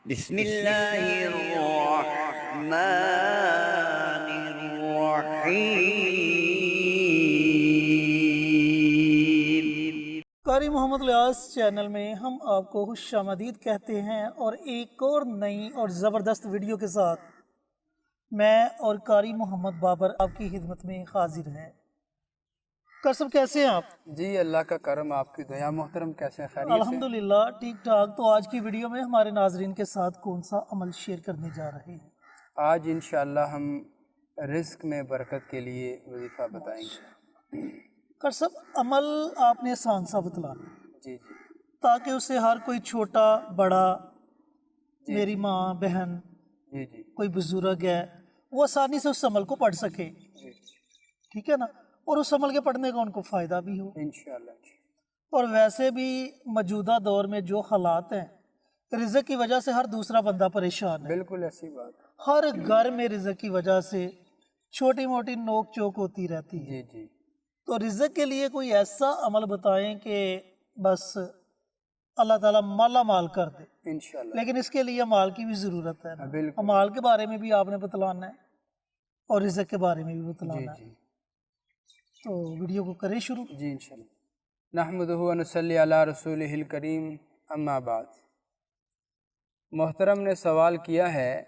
بسم الله الرحمن الرحيم۔ قاری محمد لیاس چینل میں ہم آپ کو خوش آمدید کہتے ہیں اور ایک اور نئی اور زبردست ویڈیو کے ساتھ میں اور قاری محمد بابر آپ کی خدمت میں حاضر ہیں۔ قاسم کیسے ہیں آپ؟ جی اللہ کا کرم، آپ کی دعا محترم، کیسے ہیں؟ خیریت سے؟ الحمدللہ ٹھیک ٹھاک۔ تو آج کی ویڈیو میں ہمارے ناظرین کے ساتھ کون سا عمل شیئر کرنے جا رہے ہیں؟ آج انشاءاللہ ہم رزق میں برکت کے لیے وظیفہ بتائیں گے۔ قاسم عمل آپ نے آسان سا بتلانا جی جی تاکہ اسے ہر کوئی چھوٹا بڑا، میری ماں بہن، جی جی کوئی بزرگ ہے، وہ آسانی سے اس عمل کو پڑھ سکے، ٹھیک ہے نا، اور اس عمل کے پڑھنے کا ان کو فائدہ بھی ہو۔ انشاءاللہ۔ اور ویسے بھی موجودہ دور میں جو حالات ہیں، رزق کی وجہ سے ہر دوسرا بندہ پریشان ہے۔ بالکل ایسی بات۔ ہر گھر میں رزق کی وجہ سے چھوٹی موٹی نوک چوک ہوتی رہتی ہے۔ جی جی تو رزق کے لیے کوئی ایسا عمل بتائیں کہ بس اللہ تعالیٰ مالا مال کر دے، انشاءاللہ۔ لیکن اس کے لیے مال کی بھی ضرورت ہے نا۔ بالکل۔ مال کے بارے میں بھی آپ نے بتلانا ہے اور رزق کے بارے میں بھی جی بتلانا ہے۔ جی تو ویڈیو کو کریں شروع۔ جی انشاءاللہ۔ نحمدہ و نصلی علی رسولہ الکریم، اما بعد۔ محترم نے سوال کیا ہے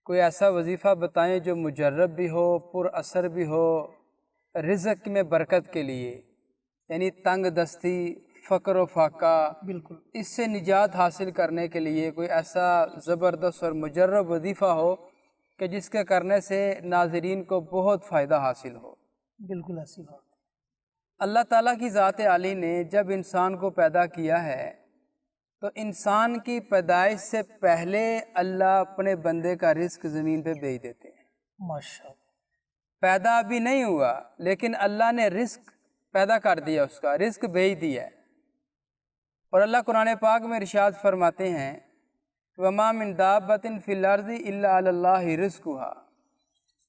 کوئی ایسا وظیفہ بتائیں جو مجرب بھی ہو، پر اثر بھی ہو، رزق میں برکت کے لیے، یعنی تنگ دستی، فقر و فاقہ، بالکل اس سے نجات حاصل کرنے کے لیے کوئی ایسا زبردست اور مجرب وظیفہ ہو کہ جس کے کرنے سے ناظرین کو بہت فائدہ حاصل ہو۔ بالکل ایسی بات۔ اللہ تعالیٰ کی ذات عالی نے جب انسان کو پیدا کیا ہے تو انسان کی پیدائش سے پہلے اللہ اپنے بندے کا رزق زمین پہ بھیج دیتے ہیں۔ ماشاء اللہ۔ پیدا ابھی نہیں ہوا لیکن اللہ نے رزق پیدا کر دیا، اس کا رزق بھیج دیا ہے۔ اور اللہ قرآن پاک میں ارشاد فرماتے ہیں وَمَا مِن دَابَّةٍ فِي الْأَرْضِ إِلَّا عَلَى اللَّهِ رِزْقُهَا،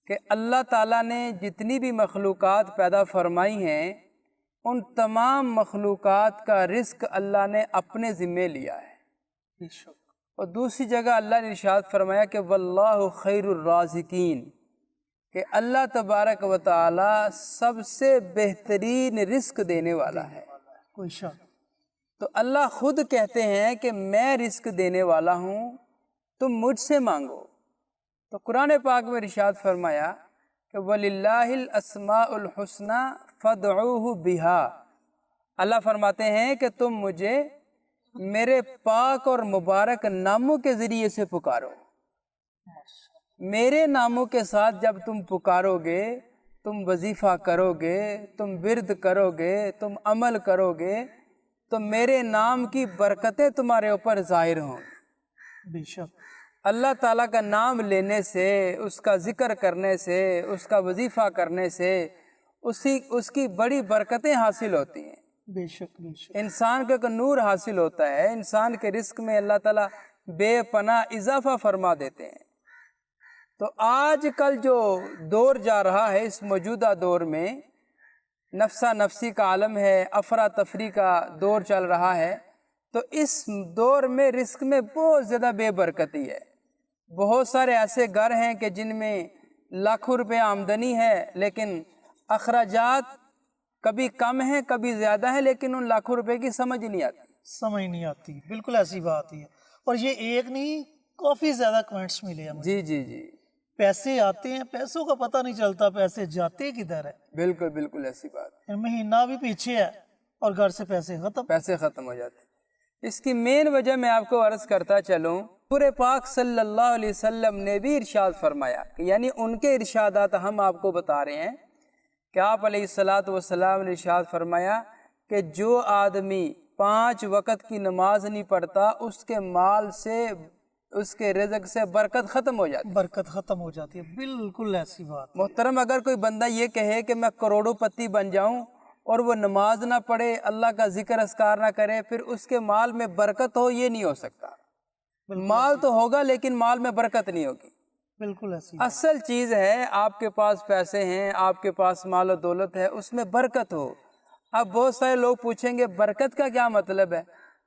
کہ اللہ تعالیٰ نے جتنی بھی مخلوقات پیدا فرمائی ہیں ان تمام مخلوقات کا رزق اللہ نے اپنے ذمے لیا ہے۔ بے شک۔ اور دوسری جگہ اللہ نے ارشاد فرمایا کہ وَاللَّهُ خَيْرُ الرَّازِقِينَ، کہ اللہ تبارک و تعالی سب سے بہترین رزق دینے والا ہے۔ کوئی شک۔ تو اللہ خود کہتے ہیں کہ میں رزق دینے والا ہوں، تم مجھ سے مانگو۔ تو قرآن پاک میں ارشاد فرمایا کہ وَلِلَّهِ الْأَسْمَاءُ الْحُسْنَى فَادْعُوهُ بِهَا، اللہ فرماتے ہیں کہ تم مجھے میرے پاک اور مبارک ناموں کے ذریعے سے پکارو۔ میرے ناموں کے ساتھ جب تم پکارو گے، تم وظیفہ کرو گے، تم ورد کرو گے، تم عمل کرو گے، تو میرے نام کی برکتیں تمہارے اوپر ظاہر ہوں۔ بے شک۔ اللہ تعالیٰ کا نام لینے سے، اس کا ذکر کرنے سے، اس کا وظیفہ کرنے سے اس کی بڑی برکتیں حاصل ہوتی ہیں۔ بے شک بے شک۔ انسان کو ایک نور حاصل ہوتا ہے، انسان کے رزق میں اللہ تعالیٰ بے پناہ اضافہ فرما دیتے ہیں۔ تو آج کل جو دور جا رہا ہے، اس موجودہ دور میں نفسا نفسی کا عالم ہے، افراتفری کا دور چل رہا ہے، تو اس دور میں رزق میں بہت زیادہ بے برکتی ہے۔ بہت سارے ایسے گھر ہیں کہ جن میں لاکھوں روپے آمدنی ہے لیکن اخراجات کبھی کم ہیں کبھی زیادہ ہیں، لیکن ان لاکھوں روپے کی سمجھ نہیں آتی۔ سمجھ نہیں آتی، بالکل ایسی بات ہی ہے۔ اور یہ ایک نہیں، کافی زیادہ کمنٹس ملے ہیں مجھے۔ جی جی جی پیسے آتے ہیں، پیسوں کا پتہ نہیں چلتا پیسے جاتے کدھر ہے۔ بالکل بالکل ایسی بات، مہینہ بھی پیچھے ہے اور گھر سے پیسے ختم۔ پیسے ختم ہو جاتے ہیں۔ اس کی مین وجہ میں آپ کو عرض کرتا چلوں، پورے پاک صلی اللہ علیہ وسلم نے بھی ارشاد فرمایا، یعنی ان کے ارشادات ہم آپ کو بتا رہے ہیں کہ آپ علیہ السلام نے ارشاد فرمایا کہ جو آدمی 5 وقت کی نماز نہیں پڑھتا، اس کے مال سے، اس کے رزق سے برکت ختم ہو جاتی ہے۔ برکت ختم ہو جاتی ہے، بالکل ایسی بات۔ محترم، اگر کوئی بندہ یہ کہے کہ میں کروڑوں پتی بن جاؤں اور وہ نماز نہ پڑھے، اللہ کا ذکر اذکار نہ کرے، پھر اس کے مال میں برکت ہو، یہ نہیں ہو سکتا۔ مال تو ہوگا لیکن مال میں برکت نہیں ہوگی۔ بالکل ایسی اصل چیز ہے آپ کے پاس پیسے ہیں، آپ کے پاس مال و دولت ہے، اس میں برکت ہو۔ اب بہت سارے لوگ پوچھیں گے برکت کا کیا مطلب ہے؟